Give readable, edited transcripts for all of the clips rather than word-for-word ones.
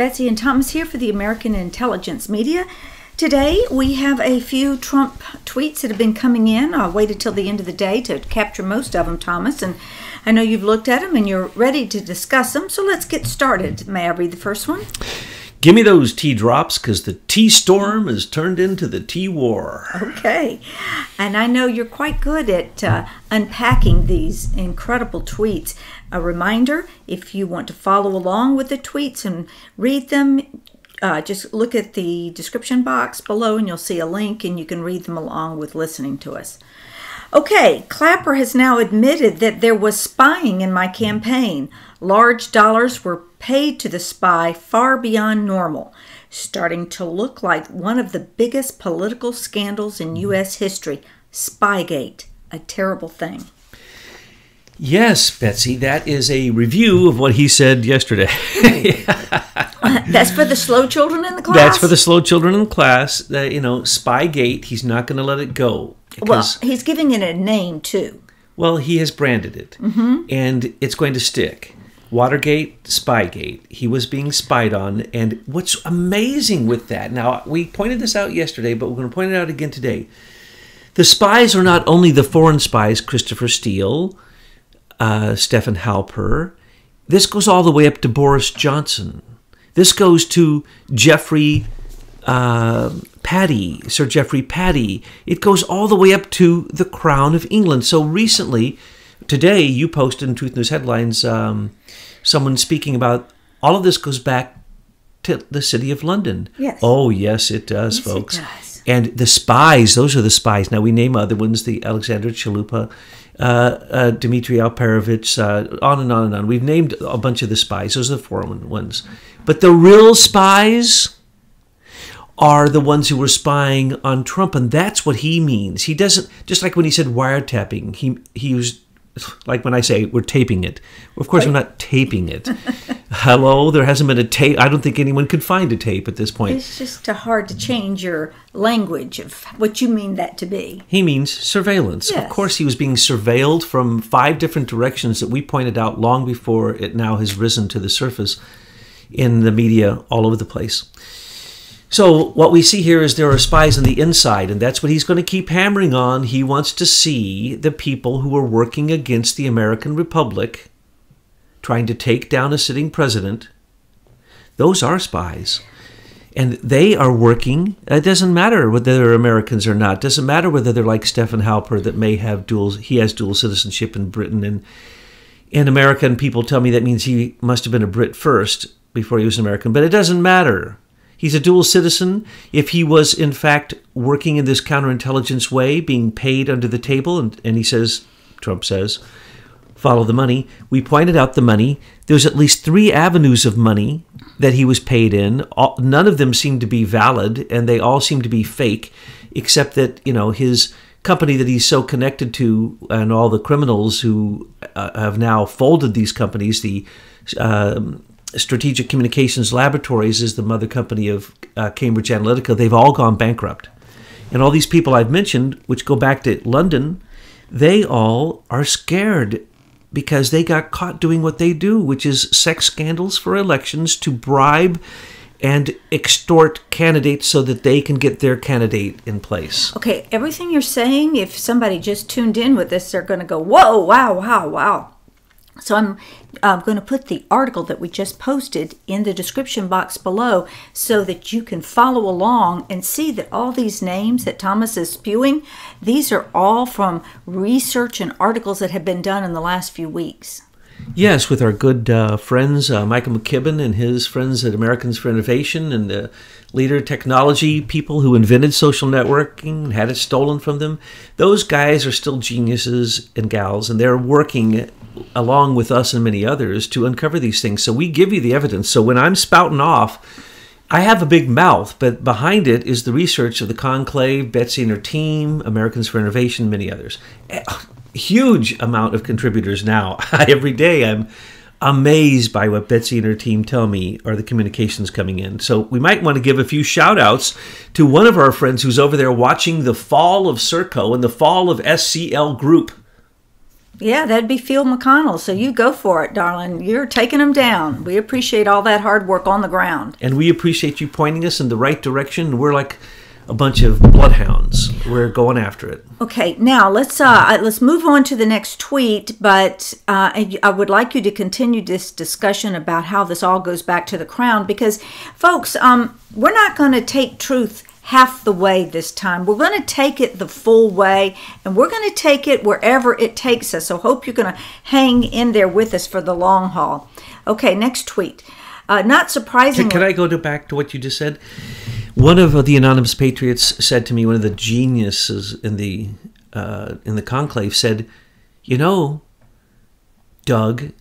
Betsy and Thomas here for the American Intelligence Media. Today we have a few Trump tweets that have been coming in. I waited till the end of the day to capture most of them, Thomas, and I know you've looked at them and you're ready to discuss them, so let's get started. May I read the first one? Give me those tea drops, because the tea storm has turned into the tea war. Okay. And I know you're quite good at unpacking these incredible tweets. A reminder, if you want to follow along with the tweets and read them, just look at the description box below and you'll see a link and you can read them along with listening to us. Okay, Clapper has now admitted that there was spying in my campaign. Large dollars were paid to the spy far beyond normal, starting to look like one of the biggest political scandals in U.S. history. Spygate, a terrible thing. Yes, Betsy, that is a review of what he said yesterday. That's for the slow children in the class? That's for the slow children in the class. Spygate, he's not going to let it go. Well, he's giving it a name, too. Well, he has branded it, and it's going to stick. Watergate, Spygate. He was being spied on, and what's amazing with that, now, we pointed this out yesterday, but we're going to point it out again today. The spies are not only the foreign spies, Christopher Steele, Stephen Halper. This goes all the way up to Boris Johnson. This goes to Jeffrey Patty, Sir Jeffrey Patty. It goes all the way up to the Crown of England. So recently, today, you posted in Truth News Headlines, someone speaking about all of this goes back to the City of London. Yes. Oh, yes, it does, yes, folks. It does. And the spies, those are the spies. Now, we name other ones, the Alexander Chalupa, Dmitry Alperovitch, on and on and on. We've named a bunch of the spies. Those are the foreign ones. But the real spies are the ones who were spying on Trump, and that's what he means. He doesn't, just like when he said wiretapping, he was, like when I say we're taping it. Of course, we're not taping it. Hello, there hasn't been a tape. I don't think anyone could find a tape at this point. It's just hard to change your language of what you mean that to be. He means surveillance. Yes. Of course, he was being surveilled from 5 different directions that we pointed out long before it now has risen to the surface in the media all over the place. So what we see here is there are spies on the inside, and that's what he's going to keep hammering on. He wants to see the people who are working against the American Republic, trying to take down a sitting president. Those are spies. And they are working. It doesn't matter whether they're Americans or not. It doesn't matter whether they're like Stephen Halper that may have he has dual citizenship in Britain. And in American people tell me that means he must have been a Brit first before he was an American. But it doesn't matter. He's a dual citizen. If he was, in fact, working in this counterintelligence way, being paid under the table, and he says, Trump says, follow the money. We pointed out the money. There's at least 3 avenues of money that he was paid in. None of them seem to be valid, and they all seem to be fake, except that, his company that he's so connected to and all the criminals who have now folded these companies, the Strategic Communications Laboratories is the mother company of Cambridge Analytica. They've all gone bankrupt. And all these people I've mentioned, which go back to London, they all are scared because they got caught doing what they do, which is sex scandals for elections to bribe and extort candidates so that they can get their candidate in place. Okay, everything you're saying, if somebody just tuned in with this, they're going to go, whoa, wow, wow, wow. So I'm going to put the article that we just posted in the description box below so that you can follow along and see that all these names that Thomas is spewing, these are all from research and articles that have been done in the last few weeks. Yes, with our good friends, Michael McKibben and his friends at Americans for Innovation and the leader technology people who invented social networking and had it stolen from them. Those guys are still geniuses and gals, and they're working along with us and many others to uncover these things. So we give you the evidence. So when I'm spouting off, I have a big mouth, but behind it is the research of the Conclave, Betsy and her team, Americans for Innovation, many others. Huge amount of contributors now. Every day I'm amazed by what Betsy and her team tell me are the communications coming in. So we might want to give a few shout outs to one of our friends who's over there watching the fall of Serco and the fall of SCL Group. Yeah, that'd be Phil McConnell. So you go for it, darling. You're taking them down. We appreciate all that hard work on the ground. And we appreciate you pointing us in the right direction. We're like a bunch of bloodhounds. We're going after it. Okay, now let's move on to the next tweet, but I would like you to continue this discussion about how this all goes back to the crown, because, folks, we're not going to take truth half the way this time. We're going to take it the full way, and we're going to take it wherever it takes us. So hope you're going to hang in there with us for the long haul. Okay, next tweet. Not surprisingly... Can I go back to what you just said? One of the Anonymous Patriots said to me, one of the geniuses in the conclave said, you know, Doug,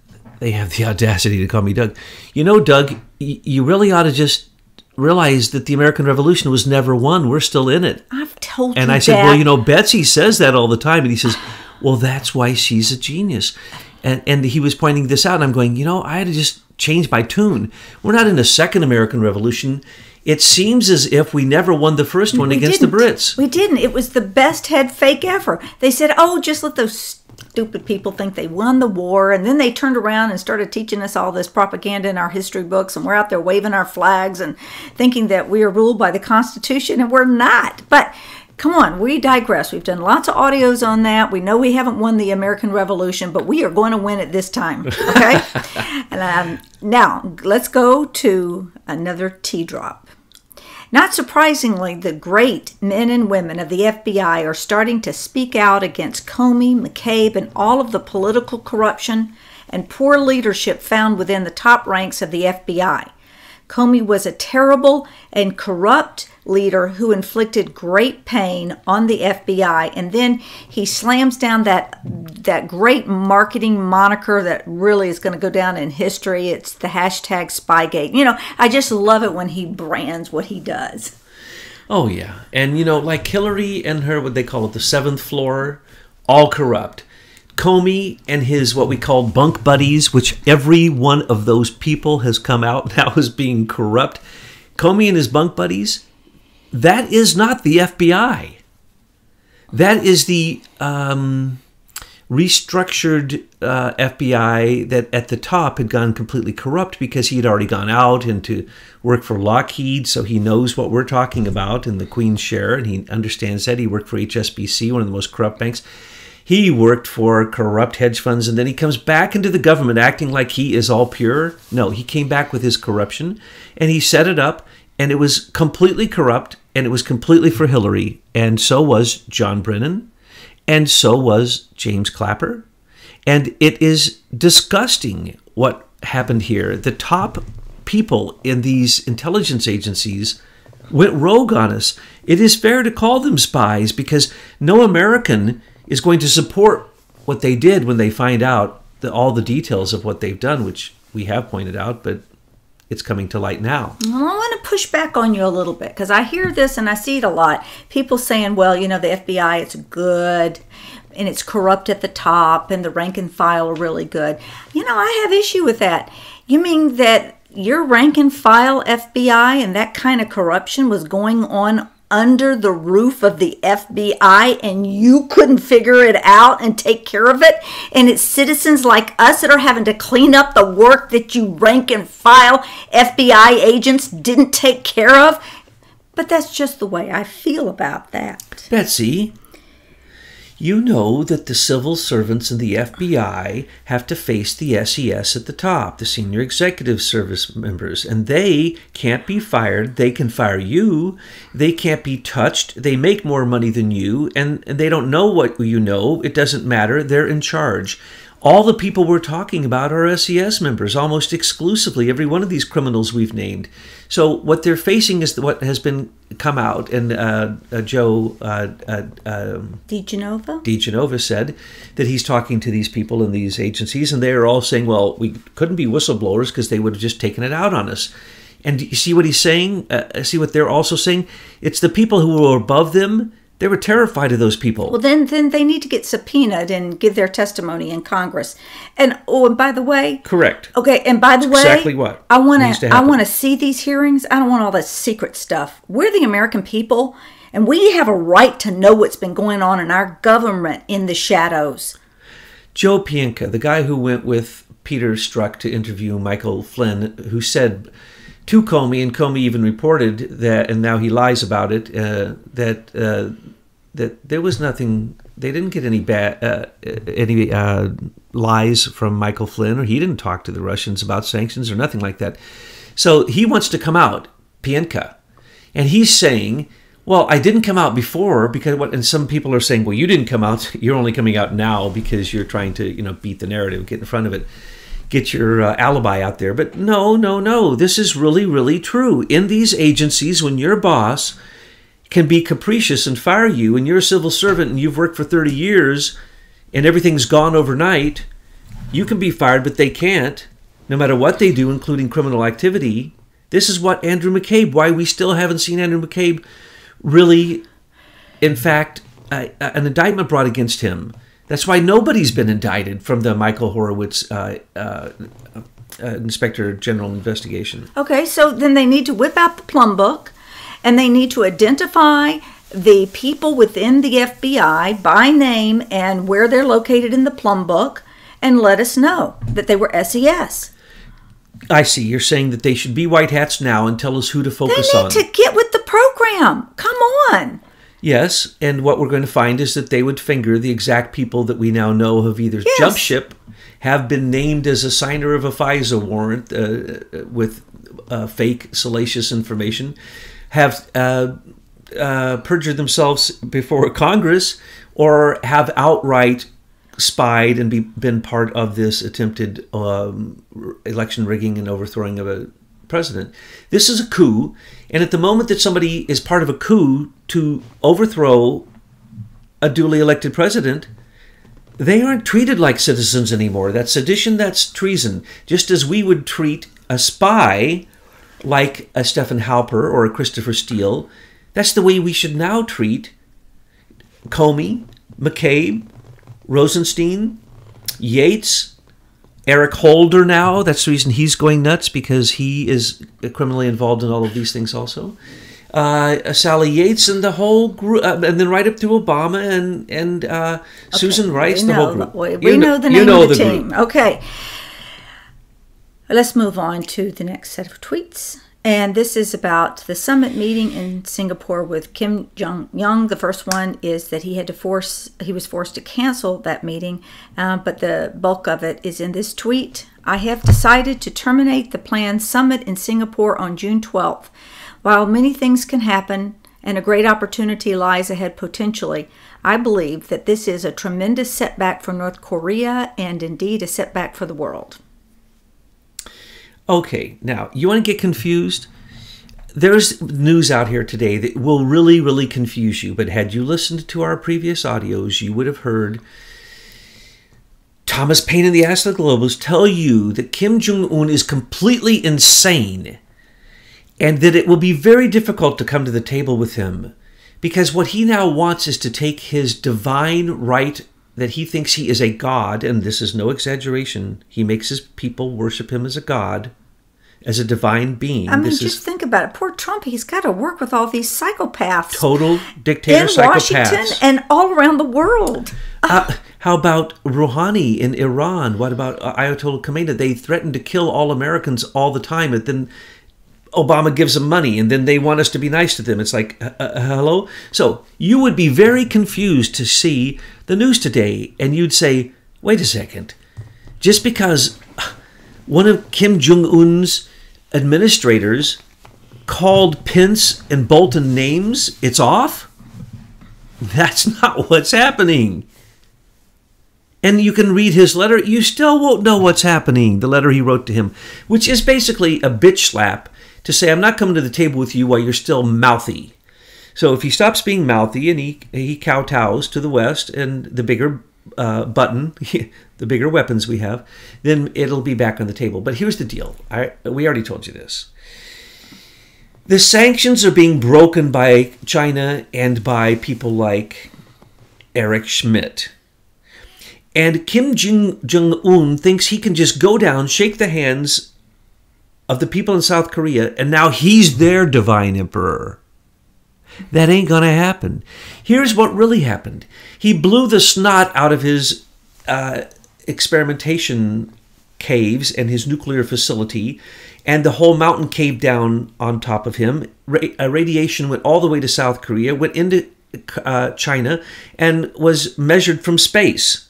they have the audacity to call me Doug. You know, Doug, you really ought to just realize that the American Revolution was never won. We're still in it. I've told you that. And I said, well, you know, Betsy says that all the time. And he says, well, that's why she's a genius. And he was pointing this out. And I'm going, you know, I had to just change my tune. We're not in a second American Revolution. It seems as if we never won the first one against the Brits. We didn't. It was the best head fake ever. They said, oh, just let those stupid people think they won the war. And then they turned around and started teaching us all this propaganda in our history books. And we're out there waving our flags and thinking that we are ruled by the Constitution. And we're not. But come on, we digress. We've done lots of audios on that. We know we haven't won the American Revolution, but we are going to win it this time. Okay? And now, let's go to another tea drop. Not surprisingly, the great men and women of the FBI are starting to speak out against Comey, McCabe, and all of the political corruption and poor leadership found within the top ranks of the FBI. Comey was a terrible and corrupt leader who inflicted great pain on the FBI, and then he slams down that great marketing moniker that really is going to go down in history. It's the hashtag Spygate. You know, I just love it when he brands what he does. Oh, yeah. And, you know, like Hillary and her, what they call it, the seventh floor, all corrupt. Comey and his what we call bunk buddies, which every one of those people has come out now as being corrupt. Comey and his bunk buddies, that is not the FBI. That is the restructured FBI that at the top had gone completely corrupt because he had already gone out and to work for Lockheed, so he knows what we're talking about in the Queen's share, and he understands that. He worked for HSBC, one of the most corrupt banks. He worked for corrupt hedge funds, and then he comes back into the government acting like he is all pure. No, he came back with his corruption, and he set it up, and it was completely corrupt, and it was completely for Hillary. And so was John Brennan, and so was James Clapper. And it is disgusting what happened here. The top people in these intelligence agencies went rogue on us. It is fair to call them spies because no American is going to support what they did when they find out all the details of what they've done, which we have pointed out, but it's coming to light now. Well, I want to push back on you a little bit because I hear this and I see it a lot. People saying, well, you know, the FBI, it's good and it's corrupt at the top and the rank and file are really good. You know, I have issue with that. You mean that your rank and file FBI and that kind of corruption was going on under the roof of the FBI and you couldn't figure it out and take care of it, and it's citizens like us that are having to clean up the work that you rank and file FBI agents didn't take care of? But that's just the way I feel about that. Betsy, you know that the civil servants in the FBI have to face the SES at the top, the senior executive service members, and they can't be fired. They can fire you. They can't be touched. They make more money than you, and they don't know what you know. It doesn't matter. They're in charge. All the people we're talking about are SES members, almost exclusively, every one of these criminals we've named. So what they're facing is what has been come out, and Joe DeGenova said that he's talking to these people in these agencies, and they are all saying, well, we couldn't be whistleblowers because they would have just taken it out on us. And you see what he's saying? See what they're also saying? It's the people who were above them. They were terrified of those people. Well, then they need to get subpoenaed and give their testimony in Congress. And and by the way, correct. Okay, and by the way, exactly what I want to see these hearings. I don't want all that secret stuff. We're the American people, and we have a right to know what's been going on in our government in the shadows. Joe Pienka, the guy who went with Peter Strzok to interview Michael Flynn, who said to Comey, and Comey even reported that, and now he lies about it, that there was nothing. They didn't get any lies from Michael Flynn, or he didn't talk to the Russians about sanctions or nothing like that. So he wants to come out, Pienka, and he's saying, well, I didn't come out before because what, and some people are saying, well, you didn't come out. You're only coming out now because you're trying to, beat the narrative, get in front of it, get your alibi out there. But no. This is really, really true. In these agencies, when your boss can be capricious and fire you, and you're a civil servant and you've worked for 30 years and everything's gone overnight, you can be fired, but they can't, no matter what they do, including criminal activity. This is what Andrew McCabe, why we still haven't seen Andrew McCabe really, in fact, an indictment brought against him. That's why nobody's been indicted from the Michael Horowitz Inspector General investigation. Okay, so then they need to whip out the plum book, and they need to identify the people within the FBI by name and where they're located in the plum book, and let us know that they were SES. I see. You're saying that they should be white hats now and tell us who to focus on. They need to get with the program. Come on. Yes, and what we're going to find is that they would finger the exact people that we now know have either jumped ship, have been named as a signer of a FISA warrant with fake, salacious information, have perjured themselves before Congress, or have outright spied and been part of this attempted election rigging and overthrowing of a president. This is a coup, and at the moment that somebody is part of a coup to overthrow a duly elected president, they aren't treated like citizens anymore. That's sedition, that's treason. Just as we would treat a spy like a Stephen Halper or a Christopher Steele, that's the way we should now treat Comey, McCabe, Rosenstein, Yates, Eric Holder now. That's the reason he's going nuts, because he is criminally involved in all of these things also. Sally Yates and the whole group, and then right up to Obama and Susan Rice, the whole group. We know the name of the team. Group. Okay. Let's move on to the next set of tweets. And this is about the summit meeting in Singapore with Kim Jong-un. The first one is that he was forced to cancel that meeting, but the bulk of it is in this tweet. I have decided to terminate the planned summit in Singapore on June 12th. While many things can happen and a great opportunity lies ahead potentially, I believe that this is a tremendous setback for North Korea and indeed a setback for the world. Okay, now, you want to get confused? There's news out here today that will really, really confuse you, but had you listened to our previous audios, you would have heard Thomas Paine and the Ass of the Globals tell you that Kim Jong-un is completely insane and that it will be very difficult to come to the table with him, because what he now wants is to take his divine right that he thinks he is a god, and this is no exaggeration. He makes his people worship him as a god, as a divine being. I mean, just think about it. Poor Trump, he's got to work with all these psychopaths. Total dictator psychopaths. In Washington and all around the world. How about Rouhani in Iran? What about Ayatollah Khamenei? They threaten to kill all Americans all the time, and then Obama gives them money, and then they want us to be nice to them. It's like, hello? So you would be very confused to see the news today, and you'd say, wait a second. Just because one of Kim Jong-un's administrators called Pence and Bolton names, it's off? That's not what's happening. And you can read his letter. You still won't know what's happening, the letter he wrote to him, which is basically a bitch slap to say, I'm not coming to the table with you while you're still mouthy. So if he stops being mouthy and he kowtows to the West and the bigger button, the bigger weapons we have, then it'll be back on the table. But here's the deal. We already told you this. The sanctions are being broken by China and by people like Eric Schmidt. And Kim Jong-un thinks he can just go down, shake the hands of the people in South Korea, and now he's their divine emperor. That ain't gonna happen. Here's what really happened. He blew the snot out of his experimentation caves and his nuclear facility, and the whole mountain caved down on top of him. Radiation went all the way to South Korea, went into China, and was measured from space.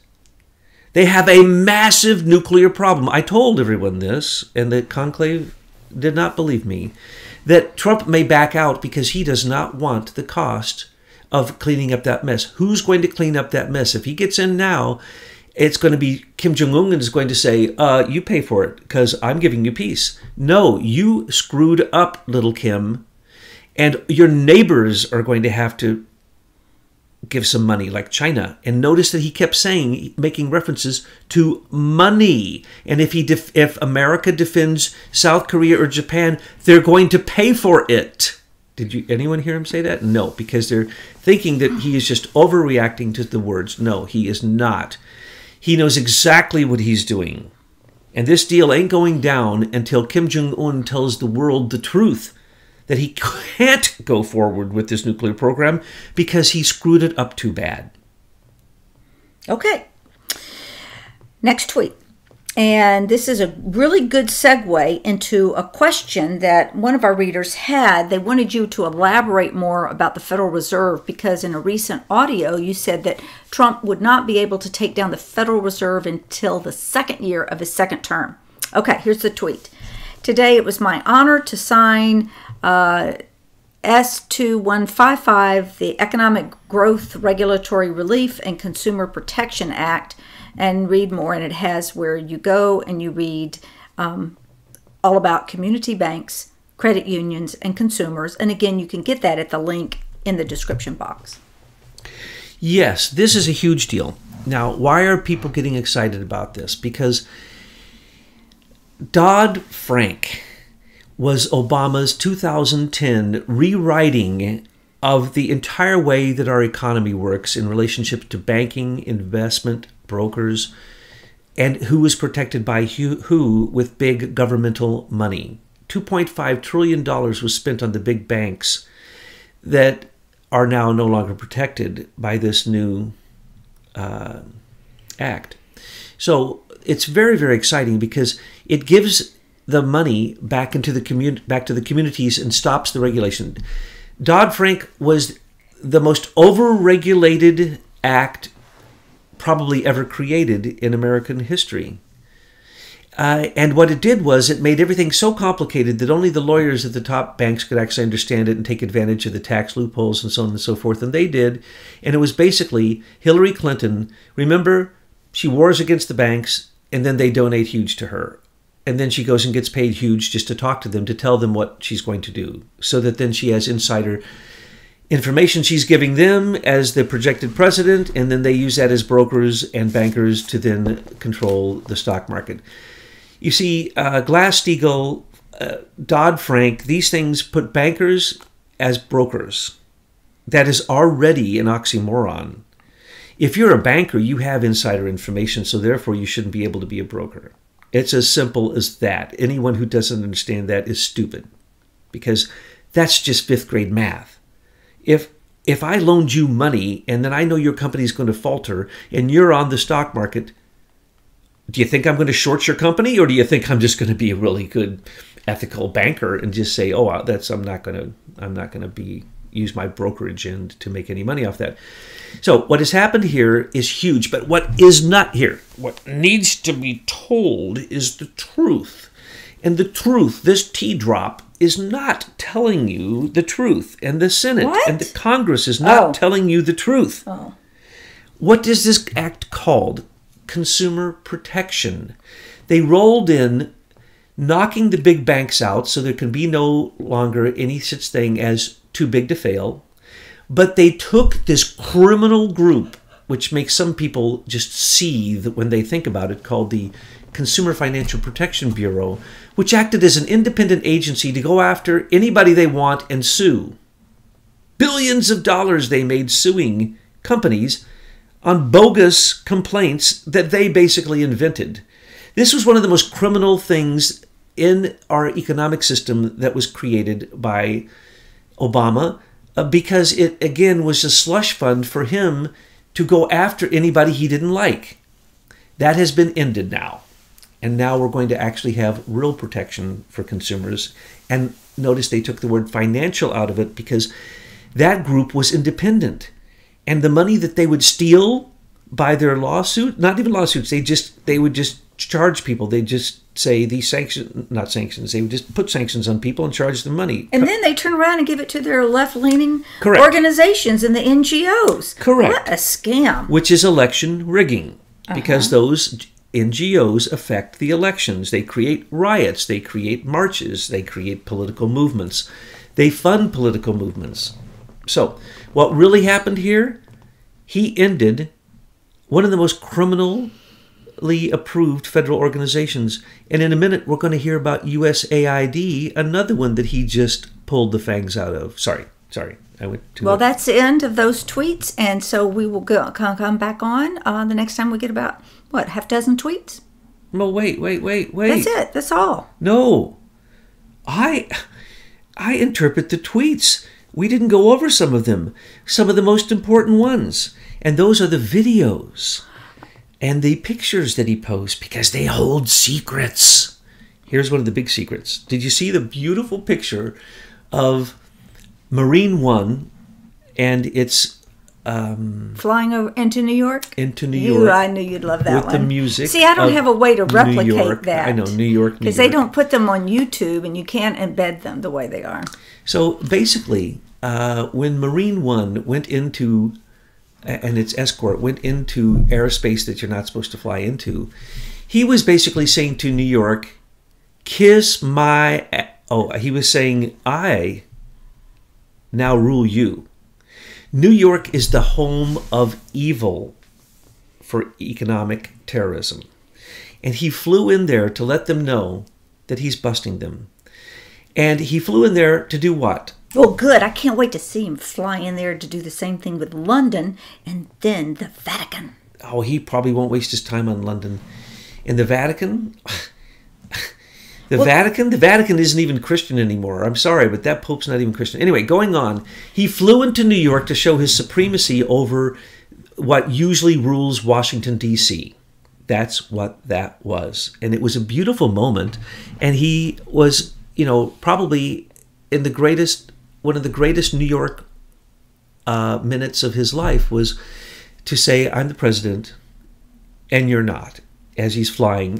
They have a massive nuclear problem. I told everyone this, and the conclave did not believe me, that Trump may back out because he does not want the cost of cleaning up that mess. Who's going to clean up that mess? If he gets in now, it's going to be Kim Jong-un is going to say, you pay for it because I'm giving you peace. No, you screwed up, little Kim, and your neighbors are going to have to give some money, like China. And notice that he kept saying, making references to money. And if America defends South Korea or Japan, they're going to pay for it. Did anyone hear him say that? No, because they're thinking that he is just overreacting to the words. No, he is not. He knows exactly what he's doing. And this deal ain't going down until Kim Jong-un tells the world the truth, that he can't go forward with this nuclear program because he screwed it up too bad. Okay. Next tweet. And this is a really good segue into a question that one of our readers had. They wanted you to elaborate more about the Federal Reserve because in a recent audio you said that Trump would not be able to take down the Federal Reserve until the second year of his second term. Okay, here's the tweet. Today it was my honor to sign S2155, the Economic Growth, Regulatory Relief, and Consumer Protection Act, and read more. And it has where you go and you read all about community banks, credit unions, and consumers. And again, you can get that at the link in the description box. Yes, this is a huge deal. Now, why are people getting excited about this? Because Dodd-Frank was Obama's 2010 rewriting of the entire way that our economy works in relationship to banking, investment, brokers, and who was protected by who with big governmental money. $2.5 trillion was spent on the big banks that are now no longer protected by this new act. So it's very, very exciting because it gives the money back into the back to the communities and stops the regulation. Dodd-Frank was the most over-regulated act probably ever created in American history. And what it did was it made everything so complicated that only the lawyers at the top banks could actually understand it and take advantage of the tax loopholes and so on and so forth. And they did. And it was basically Hillary Clinton. Remember, she wars against the banks and then they donate huge to her. And then she goes and gets paid huge just to talk to them, to tell them what she's going to do, so that then she has insider information she's giving them as the projected president, and then they use that as brokers and bankers to then control the stock market. You see, Glass-Steagall, Dodd-Frank, these things put bankers as brokers. That is already an oxymoron. If you're a banker, you have insider information, so therefore you shouldn't be able to be a broker. It's as simple as that. Anyone who doesn't understand that is stupid, because that's just fifth grade math. If I loaned you money and then I know your company's going to falter and you're on the stock market, do you think I'm going to short your company, or do you think I'm just going to be a really good ethical banker and just say, oh, I'm not going to use my brokerage end to make any money off that? So what has happened here is huge, but what is not here, what needs to be told, is the truth. And the truth, this tea drop, is not telling you the truth. And the Senate and the Congress is not telling you the truth. Oh. What is this act called? Consumer protection. They rolled in, knocking the big banks out so there can be no longer any such thing as too big to fail. But they took this criminal group, which makes some people just seethe when they think about it, called the Consumer Financial Protection Bureau, which acted as an independent agency to go after anybody they want and sue. Billions of dollars they made suing companies on bogus complaints that they basically invented. This was one of the most criminal things in our economic system that was created by Obama, because it, again, was a slush fund for him to go after anybody he didn't like. That has been ended now. And now we're going to actually have real protection for consumers. And notice they took the word financial out of it because that group was independent. And the money that they would steal by their lawsuit, not even lawsuits, they would just charge people. They'd just say these sanctions, not sanctions, they would just put sanctions on people and charge them money. And then they turn around and give it to their left-leaning Correct. organizations and the NGOs. Correct. What a scam. Which is election rigging, because those NGOs affect the elections. They create riots, they create marches, they create political movements. They fund political movements. So, what really happened here? He ended one of the most criminally approved federal organizations. And in a minute, we're going to hear about USAID, another one that he just pulled the fangs out of. Sorry. I went too Well, that's the end of those tweets. And so we will come back on the next time we get about, what, half dozen tweets? No, wait. That's it. That's all. No. I interpret the tweets. We didn't go over some of them. Some of the most important ones. And those are the videos and the pictures that he posts because they hold secrets. Here's one of the big secrets. Did you see the beautiful picture of Marine One and it's flying over into New York? Into New York. I knew you'd love that with one. The music. See, I don't have a way to replicate that. I know, New York. Because they don't put them on YouTube and you can't embed them the way they are. So basically, when Marine One went into, and its escort went into airspace that you're not supposed to fly into, he was basically saying to New York, kiss my, he was saying, I now rule you. New York is the home of evil for economic terrorism. And he flew in there to let them know that he's busting them. And he flew in there to do what? Well, good. I can't wait to see him fly in there to do the same thing with London and then the Vatican. Oh, he probably won't waste his time on London. In the Vatican? The Vatican isn't even Christian anymore. I'm sorry, but that Pope's not even Christian. Anyway, going on, he flew into New York to show his supremacy over what usually rules Washington, D.C. That's what that was. And it was a beautiful moment. And he was, probably in one of the greatest New York minutes of his life was to say, I'm the president and you're not, as he's flying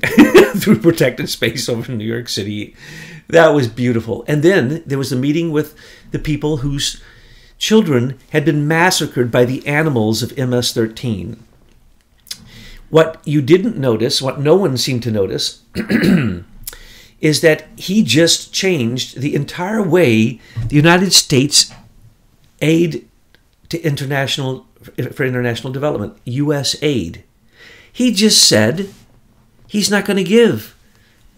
through protected space over New York City. That was beautiful. And then there was a meeting with the people whose children had been massacred by the animals of MS-13. What you didn't notice, what no one seemed to notice, is that he just changed the entire way the United States aid to international development, U.S. aid. He just said he's not going to give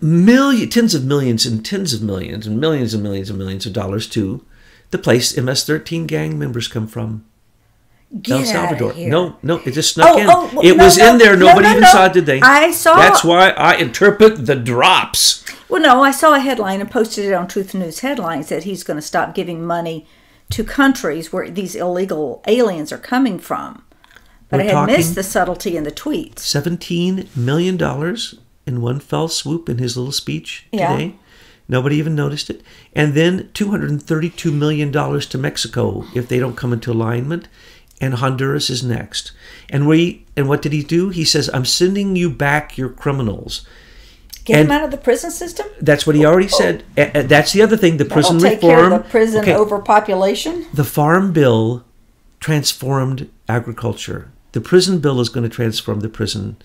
tens of millions and tens of millions and millions and millions and millions of dollars to the place MS-13 gang members come from. Get El Salvador. Out of here. No, it just snuck in. It was in there. Nobody even saw it, did they? I saw. That's why I interpret the drops. Well, no, I saw a headline and posted it on Truth News Headlines that he's going to stop giving money to countries where these illegal aliens are coming from. But I had missed the subtlety in the tweets. $17 million in one fell swoop in his little speech today. Yeah. Nobody even noticed it. And then $232 million to Mexico if they don't come into alignment. And Honduras is next. And what did he do? He says, I'm sending you back your criminals. Get them out of the prison system? That's what he already said. That's the other thing, the prison reform. Take care of the prison overpopulation? The Farm Bill transformed agriculture. The prison bill is going to transform the prison.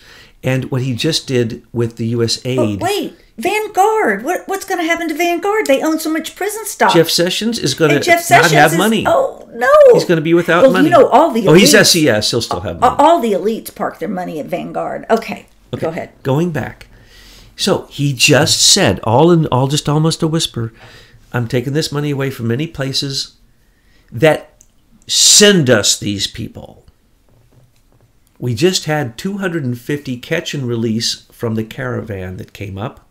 And what he just did with the U.S. aid... But wait, Vanguard. What's going to happen to Vanguard? They own so much prison stock. Jeff Sessions is going to not have money. Oh, no. He's going to be without money. All the elites... he's SES. He'll still have money. All the elites park their money at Vanguard. Okay, go ahead. Going back. So he just said, just almost a whisper, I'm taking this money away from many places that send us these people. We just had 250 catch and release from the caravan that came up,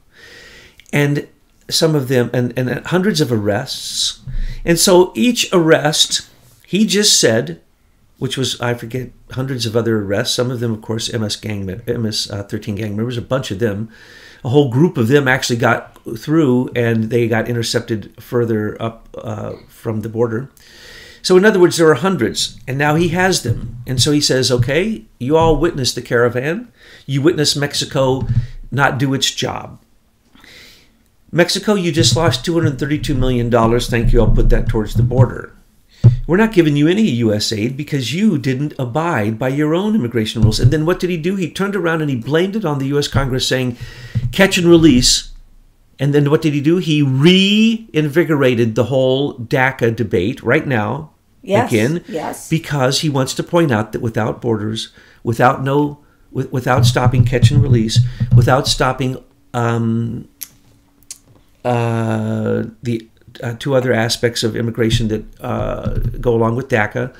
and some of them, and hundreds of arrests. And so each arrest, he just said, which was, I forget, hundreds of other arrests. Some of them, of course, MS-13 gang members, a bunch of them. A whole group of them actually got through, and they got intercepted further up from the border. So in other words, there are hundreds, and now he has them. And so he says, okay, you all witnessed the caravan. You witnessed Mexico not do its job. Mexico, you just lost $232 million. Thank you. I'll put that towards the border. We're not giving you any U.S. aid because you didn't abide by your own immigration rules. And then what did he do? He turned around and he blamed it on the U.S. Congress, saying, catch and release. And then what did he do? He reinvigorated the whole DACA debate right now, again, because he wants to point out that without borders, without stopping catch and release, without stopping the two other aspects of immigration that go along with DACA,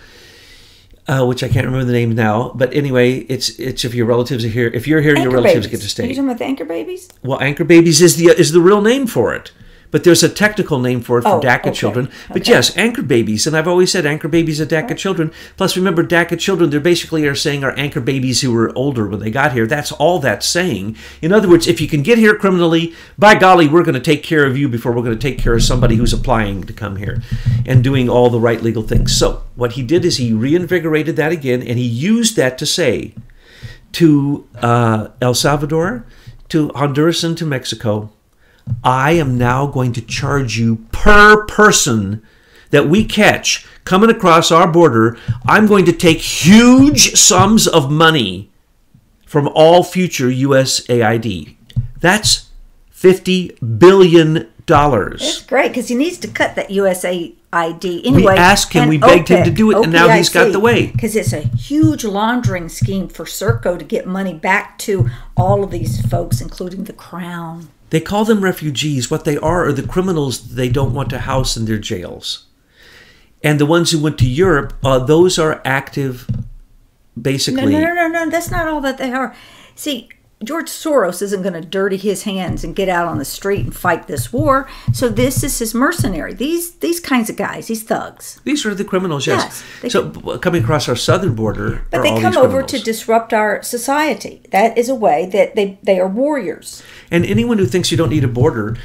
which I can't remember the name now. But anyway, it's if your relatives are here. If you're here, your relatives get to stay. Are you talking about the anchor babies? Well, anchor babies is the real name for it. But there's a technical name for it for DACA children. But yes, anchor babies. And I've always said anchor babies are DACA children. Plus, remember, DACA children, they're basically are saying are anchor babies who were older when they got here. That's all that's saying. In other words, if you can get here criminally, by golly, we're going to take care of you before we're going to take care of somebody who's applying to come here and doing all the right legal things. So what he did is he reinvigorated that again, and he used that to say to El Salvador, to Honduras, and to Mexico, I am now going to charge you per person that we catch coming across our border. I'm going to take huge sums of money from all future USAID. That's $50 billion. That's great, because he needs to cut that USAID anyway. We asked him, we begged him to do it, and now he's got the way. Because it's a huge laundering scheme for Serco to get money back to all of these folks, including the Crown. They call them refugees. What they are the criminals they don't want to house in their jails. And the ones who went to Europe, those are active, basically. No. That's not all that they are. See, George Soros isn't going to dirty his hands and get out on the street and fight this war. So this is his mercenary. These kinds of guys, these thugs. These are the criminals, yes. So coming across our southern border, but they come over to disrupt our society. That is a way that they are warriors. And anyone who thinks you don't need a border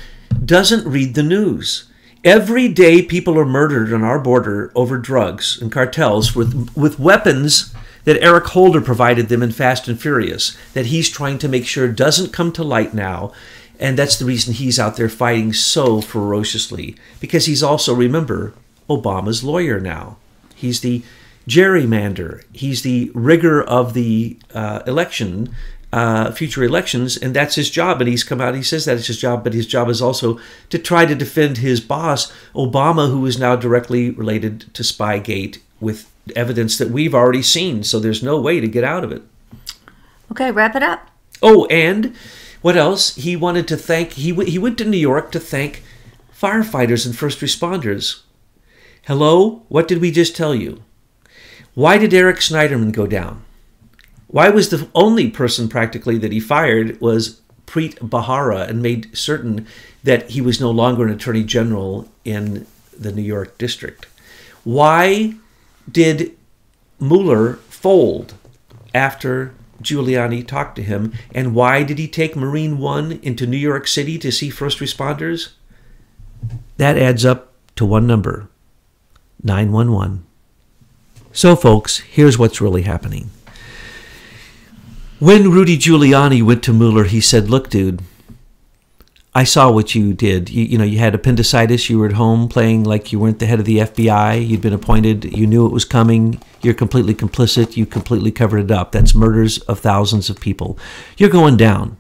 doesn't read the news. Every day people are murdered on our border over drugs and cartels with weapons that Eric Holder provided them in Fast and Furious, that he's trying to make sure doesn't come to light now. And that's the reason he's out there fighting so ferociously. Because he's also, remember, Obama's lawyer now. He's the gerrymander. He's the rigger of the future elections, and that's his job. And he's come out, he says that it's his job, but his job is also to try to defend his boss, Obama, who is now directly related to Spygate with evidence that we've already seen. So there's no way to get out of it. Okay, wrap it up. Oh, and what else? He wanted to thank, he went to New York to thank firefighters and first responders. Hello, what did we just tell you? Why did Eric Schneiderman go down? Why was the only person practically that he fired was Preet Bharara, and made certain that he was no longer an attorney general in the New York district? Why did Mueller fold after Giuliani talked to him? And why did he take Marine One into New York City to see first responders? That adds up to one number, 911. So, folks, here's what's really happening. When Rudy Giuliani went to Mueller, he said, look, dude, I saw what you did. You had appendicitis. You were at home playing like you weren't the head of the FBI. You'd been appointed. You knew it was coming. You're completely complicit. You completely covered it up. That's murders of thousands of people. You're going down.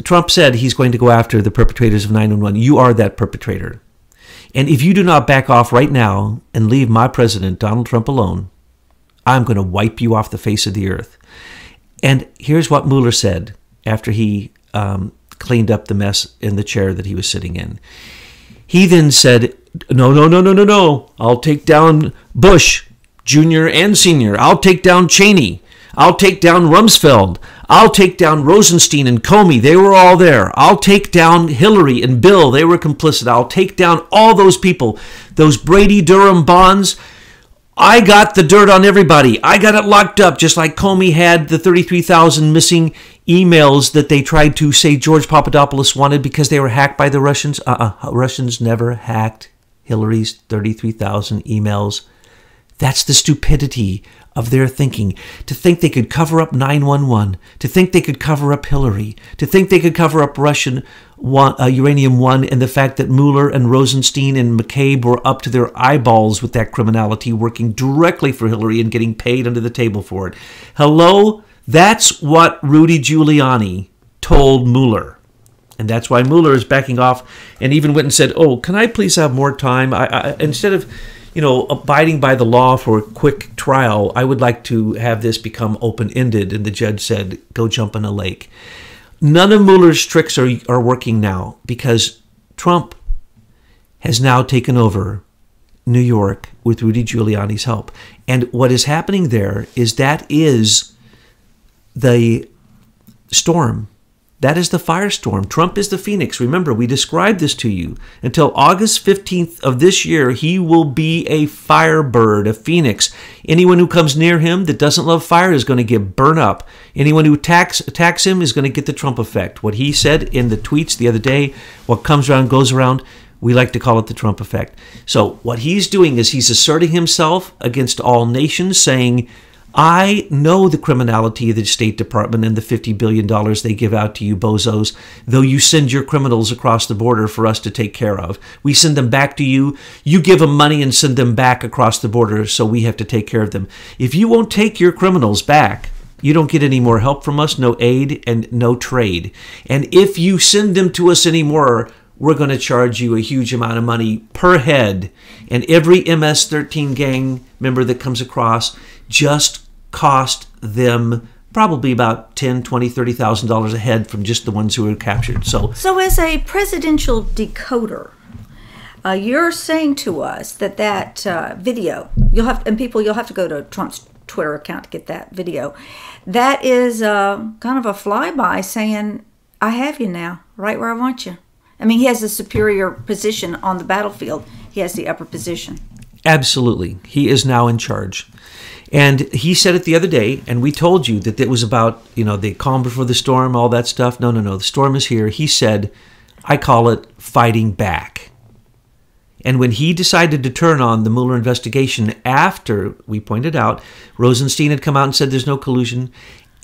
Trump said he's going to go after the perpetrators of 9/11. You are that perpetrator. And if you do not back off right now and leave my president, Donald Trump, alone, I'm going to wipe you off the face of the earth. And here's what Mueller said after he cleaned up the mess in the chair that he was sitting in. He then said, no. I'll take down Bush, Jr. and Sr. I'll take down Cheney. I'll take down Rumsfeld. I'll take down Rosenstein and Comey. They were all there. I'll take down Hillary and Bill. They were complicit. I'll take down all those people. Those Brady Durham bonds. I got the dirt on everybody. I got it locked up, just like Comey had the 33,000 missing emails that they tried to say George Papadopoulos wanted because they were hacked by the Russians. Russians never hacked Hillary's 33,000 emails. That's the stupidity of their thinking. To think they could cover up 9/11, to think they could cover up Hillary, to think they could cover up Russian uranium one, and the fact that Mueller and Rosenstein and McCabe were up to their eyeballs with that criminality, working directly for Hillary and getting paid under the table for it. Hello? That's what Rudy Giuliani told Mueller. And that's why Mueller is backing off and even went and said, oh, can I please have more time? Instead of abiding by the law for a quick trial, I would like to have this become open-ended. And the judge said, go jump in a lake. None of Mueller's tricks are working now because Trump has now taken over New York with Rudy Giuliani's help. And what is happening there is that is the storm. That is the firestorm. Trump is the phoenix. Remember, we described this to you. Until August 15th of this year, he will be a firebird, a phoenix. Anyone who comes near him that doesn't love fire is going to get burned up. Anyone who attacks him is going to get the Trump effect. What he said in the tweets the other day, what comes around goes around, we like to call it the Trump effect. So what he's doing is he's asserting himself against all nations, saying, I know the criminality of the State Department and the $50 billion they give out to you bozos, though you send your criminals across the border for us to take care of. We send them back to you. You give them money and send them back across the border, so we have to take care of them. If you won't take your criminals back, you don't get any more help from us, no aid and no trade. And if you send them to us anymore, we're going to charge you a huge amount of money per head. And every MS-13 gang member that comes across just cost them probably about $10,000, $20,000, $30,000 a head from just the ones who were captured. So as a presidential decoder, you're saying to us that video, you'll have to go to Trump's Twitter account to get that video. That is kind of a flyby saying, I have you now, right where I want you. I mean, he has a superior position on the battlefield. He has the upper position. Absolutely. He is now in charge. And he said it the other day, and we told you that it was about, the calm before the storm, all that stuff. No, the storm is here. He said, I call it fighting back. And when he decided to turn on the Mueller investigation after, we pointed out, Rosenstein had come out and said there's no collusion,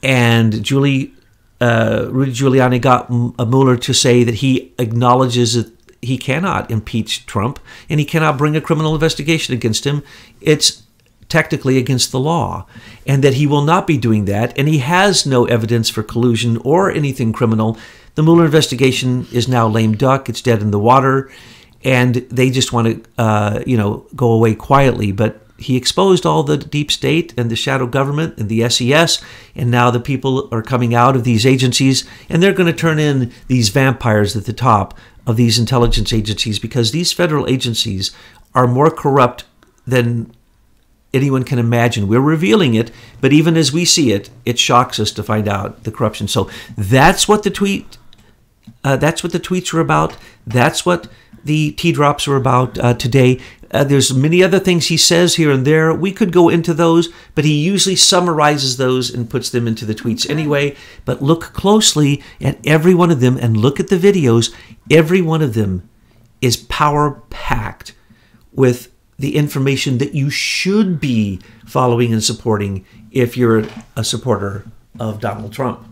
and Rudy Giuliani got Mueller to say that he acknowledges that he cannot impeach Trump, and he cannot bring a criminal investigation against him. It's technically against the law, and that he will not be doing that, and he has no evidence for collusion or anything criminal. The Mueller investigation is now lame duck. It's dead in the water, and they just want to, go away quietly. But he exposed all the deep state and the shadow government and the SES, and now the people are coming out of these agencies, and they're going to turn in these vampires at the top of these intelligence agencies, because these federal agencies are more corrupt than anyone can imagine. We're revealing it, but even as we see it, it shocks us to find out the corruption. So that's what the tweets are about. That's what the tea drops are about today. There's many other things he says here and there. We could go into those, but he usually summarizes those and puts them into the tweets anyway. But look closely at every one of them and look at the videos. Every one of them is power-packed with the information that you should be following and supporting if you're a supporter of Donald Trump.